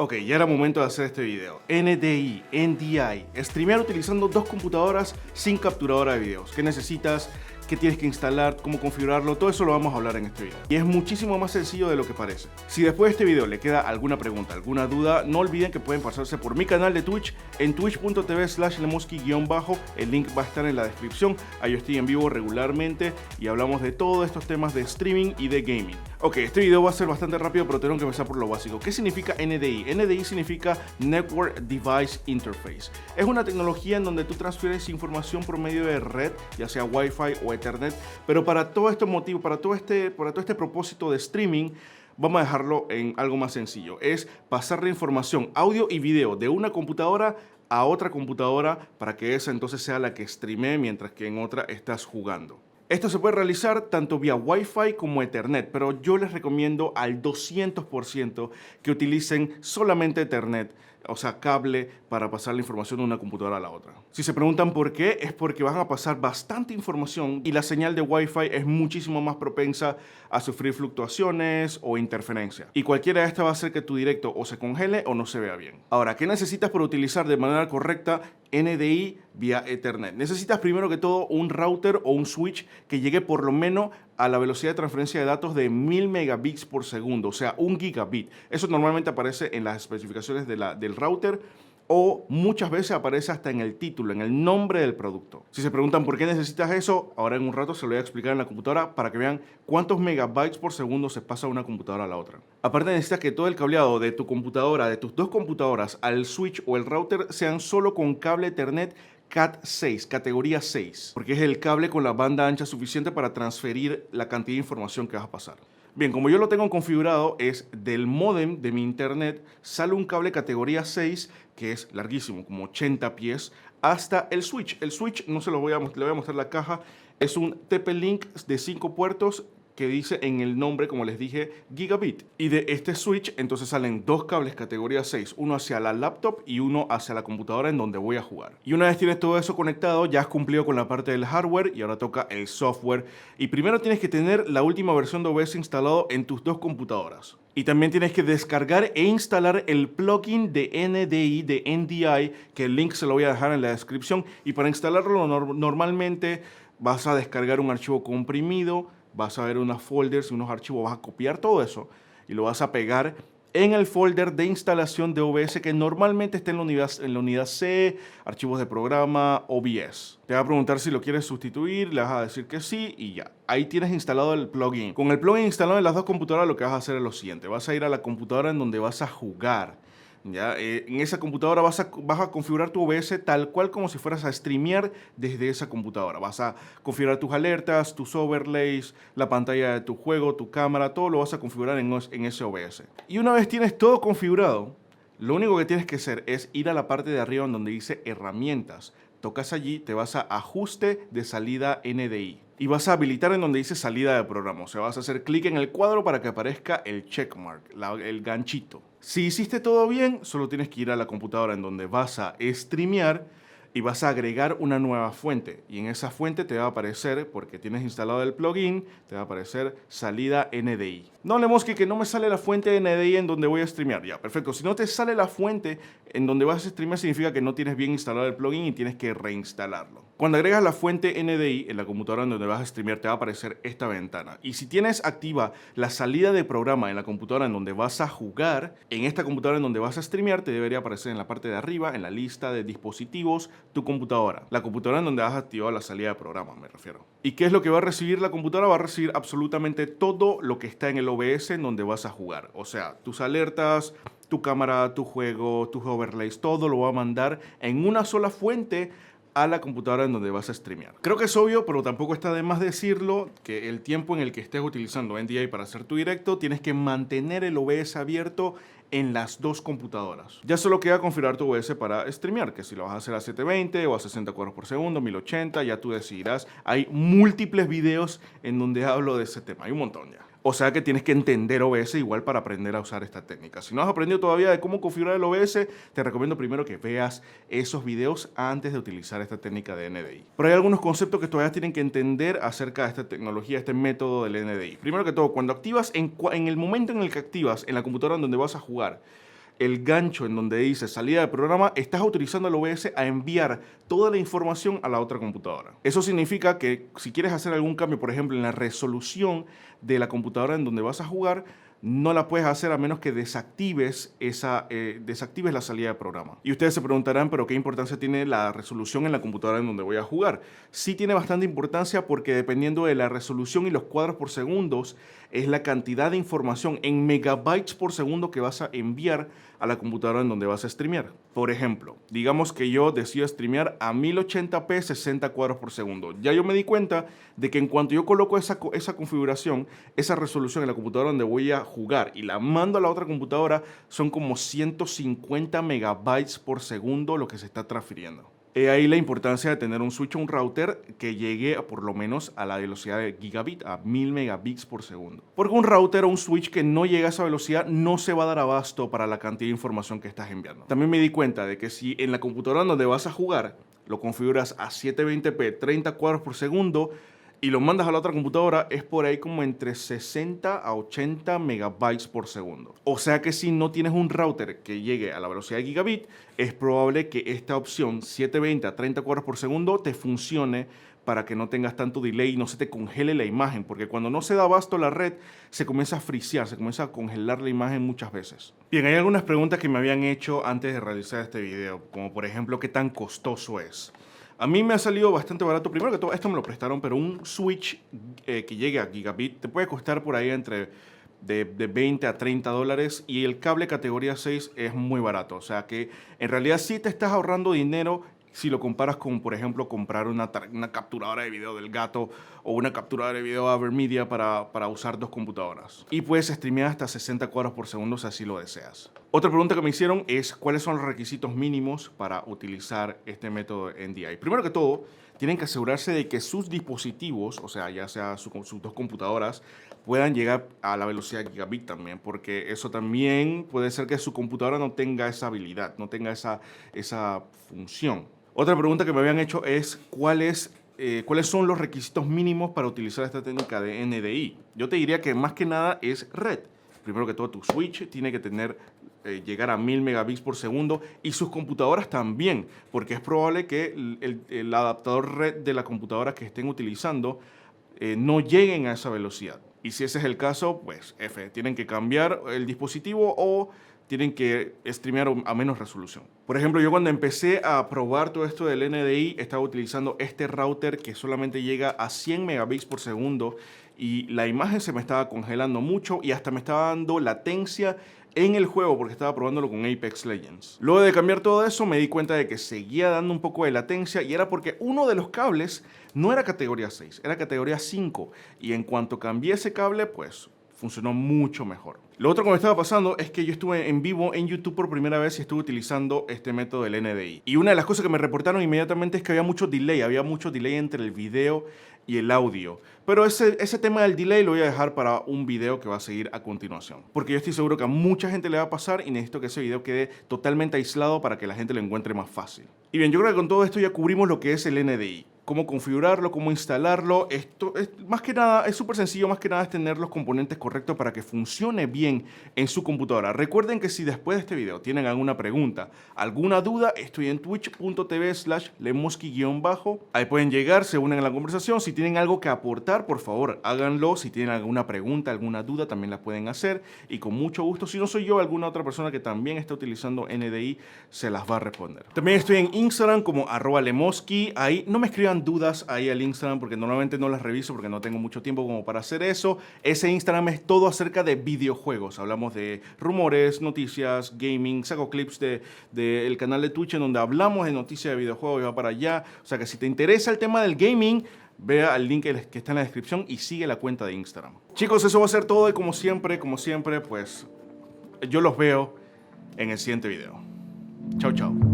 Ok, ya era momento de hacer este video. NDI, NDI, streamear utilizando dos computadoras sin capturadora de videos. ¿Qué necesitas? ¿Qué tienes que instalar? ¿Cómo configurarlo? Todo eso lo vamos a hablar en este video. Y es muchísimo más sencillo de lo que parece. Si después de este video le queda alguna pregunta, alguna duda, no olviden que pueden pasarse por mi canal de Twitch en twitch.tv/lemoski_. El link va a estar en la descripción. Ahí yo estoy en vivo regularmente y hablamos de todos estos temas de streaming y de gaming. Ok, este video va a ser bastante rápido, pero tengo que empezar por lo básico. ¿Qué significa NDI? NDI significa Network Device Interface. Es una tecnología en donde tú transfieres información por medio de red, ya sea Wi-Fi o Ethernet, pero para todo este motivo, para todo este propósito de streaming, vamos a dejarlo en algo más sencillo. Es pasar la información, audio y video, de una computadora a otra computadora para que esa entonces sea la que streamee mientras que en otra estás jugando. Esto se puede realizar tanto vía Wi-Fi como Ethernet, pero yo les recomiendo al 200% que utilicen solamente Ethernet, o sea, cable, para pasar la información de una computadora a la otra. Si se preguntan por qué, es porque van a pasar bastante información y la señal de Wi-Fi es muchísimo más propensa a sufrir fluctuaciones o interferencia. Y cualquiera de estas va a hacer que tu directo o se congele o no se vea bien. Ahora, ¿qué necesitas para utilizar de manera correcta NDI vía Ethernet? Necesitas primero que todo un router o un switch que llegue por lo menos a la velocidad de transferencia de datos de 1000 megabits por segundo, o sea, 1 gigabit. Eso normalmente aparece en las especificaciones del router o muchas veces aparece hasta en el título, en el nombre del producto. Si se preguntan por qué necesitas eso, ahora en un rato se lo voy a explicar en la computadora para que vean cuántos megabytes por segundo se pasa de una computadora a la otra. Aparte necesitas que todo el cableado de tu computadora, de tus dos computadoras, al switch o el router sean solo con cable Ethernet Cat6, categoría 6, porque es el cable con la banda ancha suficiente para transferir la cantidad de información que vas a pasar. Bien, como yo lo tengo configurado, es del módem de mi internet, sale un cable categoría 6, que es larguísimo, como 80 pies, hasta el switch. El switch, no se lo voy a mostrar, le voy a mostrar la caja, es un TP-Link de 5 puertos, que dice en el nombre, como les dije, gigabit. Y de este switch entonces salen dos cables categoría 6, uno hacia la laptop y uno hacia la computadora en donde voy a jugar. Y una vez tienes todo eso conectado, ya has cumplido con la parte del hardware y ahora toca el software. Y primero tienes que tener la última versión de OBS instalado en tus dos computadoras. Y también tienes que descargar e instalar el plugin de NDI, de NDI, que el link se lo voy a dejar en la descripción. Y para instalarlo normalmente vas a descargar un archivo comprimido, vas a ver unos folders y unos archivos, vas a copiar todo eso y lo vas a pegar en el folder de instalación de OBS que normalmente está en la unidad C, archivos de programa, OBS. Te va a preguntar si lo quieres sustituir, le vas a decir que sí y ya. Ahí tienes instalado el plugin. Con el plugin instalado en las dos computadoras lo que vas a hacer es lo siguiente. Vas a ir a la computadora en donde vas a jugar. ¿Ya? En esa computadora vas a configurar tu OBS tal cual como si fueras a streamear desde esa computadora. Vas a configurar tus alertas, tus overlays, la pantalla de tu juego, tu cámara, todo lo vas a configurar en ese OBS. Y una vez tienes todo configurado, lo único que tienes que hacer es ir a la parte de arriba donde dice herramientas. Tocas allí, te vas a ajuste de salida NDI. Y vas a habilitar en donde dice salida de programa. O sea, vas a hacer clic en el cuadro para que aparezca el checkmark, el ganchito. Si hiciste todo bien, solo tienes que ir a la computadora en donde vas a streamear y vas a agregar una nueva fuente. Y en esa fuente te va a aparecer, porque tienes instalado el plugin, te va a aparecer salida NDI. No, Lemoski, que no me sale la fuente de NDI en donde voy a streamear. Ya, perfecto. Si no te sale la fuente en donde vas a streamear, significa que no tienes bien instalado el plugin y tienes que reinstalarlo. Cuando agregas la fuente NDI en la computadora en donde vas a streamear, te va a aparecer esta ventana. Y si tienes activa la salida de programa en la computadora en donde vas a jugar, en esta computadora en donde vas a streamear, te debería aparecer en la parte de arriba, en la lista de dispositivos, tu computadora. La computadora en donde has activado la salida de programa, me refiero. ¿Y qué es lo que va a recibir la computadora? Va a recibir absolutamente todo lo que está en el OBS en donde vas a jugar. O sea, tus alertas, tu cámara, tu juego, tus overlays, todo lo va a mandar en una sola fuente a la computadora en donde vas a streamear. Creo que es obvio, pero tampoco está de más decirlo, que el tiempo en el que estés utilizando NDI para hacer tu directo, tienes que mantener el OBS abierto en las dos computadoras. Ya solo queda configurar tu OBS para streamear, que si lo vas a hacer a 720 o a 60 cuadros por segundo, 1080, ya tú decidirás. Hay múltiples videos en donde hablo de ese tema, hay un montón ya. O sea que tienes que entender OBS igual para aprender a usar esta técnica. Si no has aprendido todavía de cómo configurar el OBS, te recomiendo primero que veas esos videos antes de utilizar esta técnica de NDI. Pero hay algunos conceptos que todavía tienen que entender acerca de esta tecnología, este método del NDI. Primero que todo, cuando activas, en el momento en el que activas en la computadora en donde vas a jugar el gancho en donde dice salida de programa, estás utilizando el OBS a enviar toda la información a la otra computadora. Eso significa que si quieres hacer algún cambio, por ejemplo, en la resolución de la computadora en donde vas a jugar, no la puedes hacer a menos que desactives la salida de programa. Y ustedes se preguntarán, ¿pero qué importancia tiene la resolución en la computadora en donde voy a jugar? Sí tiene bastante importancia porque dependiendo de la resolución y los cuadros por segundos, es la cantidad de información en megabytes por segundo que vas a enviar a la computadora en donde vas a streamear. Por ejemplo, digamos que yo decido streamear a 1080p 60 cuadros por segundo. Ya yo me di cuenta de que en cuanto yo coloco esa configuración, esa resolución en la computadora donde voy a jugar y la mando a la otra computadora, son como 150 megabytes por segundo lo que se está transfiriendo. He ahí la importancia de tener un switch o un router que llegue por lo menos a la velocidad de gigabit, a 1000 megabits por segundo. Porque un router o un switch que no llega a esa velocidad no se va a dar abasto para la cantidad de información que estás enviando. También me di cuenta de que si en la computadora donde vas a jugar lo configuras a 720p 30 cuadros por segundo y lo mandas a la otra computadora, es por ahí como entre 60 a 80 megabytes por segundo. O sea que si no tienes un router que llegue a la velocidad de gigabit, es probable que esta opción 720 a 30 cuadros por segundo te funcione para que no tengas tanto delay y no se te congele la imagen, porque cuando no se da abasto la red, se comienza a frisear, se comienza a congelar la imagen muchas veces. Bien, hay algunas preguntas que me habían hecho antes de realizar este video, como por ejemplo, ¿qué tan costoso es? A mí me ha salido bastante barato. Primero que todo, esto me lo prestaron, pero un switch que llegue a gigabit te puede costar por ahí entre de 20 a 30 dólares y el cable categoría 6 es muy barato. O sea que en realidad sí te estás ahorrando dinero si lo comparas con, por ejemplo, comprar una capturadora de video del gato o una capturadora de video Avermedia para usar dos computadoras. Y puedes streamear hasta 60 cuadros por segundo si así lo deseas. Otra pregunta que me hicieron es ¿cuáles son los requisitos mínimos para utilizar este método NDI? Primero que todo, tienen que asegurarse de que sus dispositivos, o sea, ya sea sus dos computadoras, puedan llegar a la velocidad gigabit también, porque eso también puede ser que su computadora no tenga esa habilidad, no tenga esa función. Otra pregunta que me habían hecho es ¿cuáles son los requisitos mínimos para utilizar esta técnica de NDI? Yo te diría que más que nada es red. Primero que todo, tu switch tiene que llegar a 1000 megabits por segundo y sus computadoras también, porque es probable que el adaptador red de la computadora que estén utilizando no lleguen a esa velocidad. Y si ese es el caso, pues tienen que cambiar el dispositivo o tienen que streamear a menos resolución. Por ejemplo, yo cuando empecé a probar todo esto del NDI, estaba utilizando este router que solamente llega a 100 megabits por segundo y la imagen se me estaba congelando mucho y hasta me estaba dando latencia en el juego porque estaba probándolo con Apex Legends. Luego de cambiar todo eso me di cuenta de que seguía dando un poco de latencia y era porque uno de los cables no era categoría 6, era categoría 5 y en cuanto cambié ese cable pues funcionó mucho mejor. Lo otro que me estaba pasando es que yo estuve en vivo en YouTube por primera vez y estuve utilizando este método del NDI. Y una de las cosas que me reportaron inmediatamente es que había mucho delay entre el video y el audio. Pero ese tema del delay lo voy a dejar para un video que va a seguir a continuación. Porque yo estoy seguro que a mucha gente le va a pasar y necesito que ese video quede totalmente aislado para que la gente lo encuentre más fácil. Y bien, yo creo que con todo esto ya cubrimos lo que es el NDI. Cómo configurarlo, cómo instalarlo. Esto es más que nada, es súper sencillo, más que nada es tener los componentes correctos para que funcione bien en su computadora. Recuerden que si después de este video tienen alguna pregunta, alguna duda, estoy en twitch.tv/lemoski_. Ahí pueden llegar, se unen a la conversación. Si tienen algo que aportar, por favor, háganlo. Si tienen alguna pregunta, alguna duda, también la pueden hacer. Y con mucho gusto, si no soy yo, alguna otra persona que también está utilizando NDI, se las va a responder. También estoy en Instagram como @lemoski. Ahí no me escriban dudas ahí al Instagram porque normalmente no las reviso porque no tengo mucho tiempo como para hacer eso. Ese Instagram es todo acerca de videojuegos. Hablamos de rumores, noticias, gaming, saco clips del canal de Twitch en donde hablamos de noticias de videojuegos y va para allá. O sea que si te interesa el tema del gaming, vea el link que está en la descripción y sigue la cuenta de Instagram. Chicos, eso va a ser todo y como siempre, pues yo los veo en el siguiente video. Chao, chao.